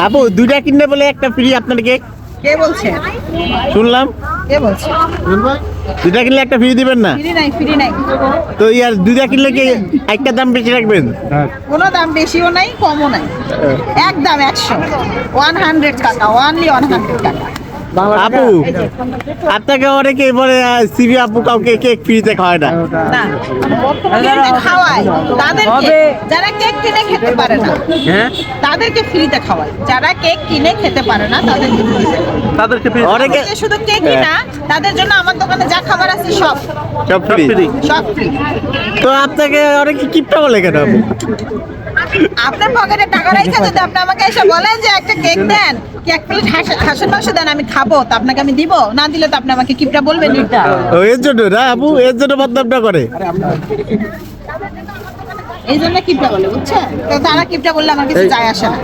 আপু দুইটা কিনলে বলে একটা ফ্রি আপনার কেক কে বলছে? শুনলাম। কে বলছে? দুইটা কিনলে একটা ফ্রি দিবেন না? ফ্রি নাই, ফ্রি নাই। তো ইয়ার দুইটা কিনলে কি একটা দাম বেশি রাখবেন? কোনো দাম বেশিও নাই কমও নাই, এক দাম 100, 100 টাকা, অনলি 100 টাকা। আপু আপনাকে অনেকে বলে সিবি আপু কাউকে কেক ফ্রিতে খাওয়ায় না। না, ফ্রিতে খাওয়াই তাদেরকে যারা কেক কিনে খেতে পারে না, হ্যাঁ তাদেরকে ফ্রিতে খাওয়াই। যারা কেক কিনে খেতে পারে না তাদেরকে ফ্রিতে, তাদেরকে অনেকে শুধু কেকই না, তাদের জন্য আমার দোকানে যা খাবার আছে সব সব ফ্রি। সব ফ্রি। তো আপনাকে অনেকে কিপটা বলে কেন আপু? আপনার পকেটে টাকা রেখে যদি আপনি আমাকে এসে বলেন যে একটা কেক দেন, কি এক প্লেট হাঁসের মাংস দেন, আমি খাবো, তো আপনাকে আমি দিব না? দিলে তো আপনি আমাকে কিপটা বলবেন। এর জন্য না আপু, এর জন্য বদনামটা করে। এই জন্য কিপটা বলে, বুঝছেন? তো তারা কিপটা বললে আমার কিছু যায় আসে না।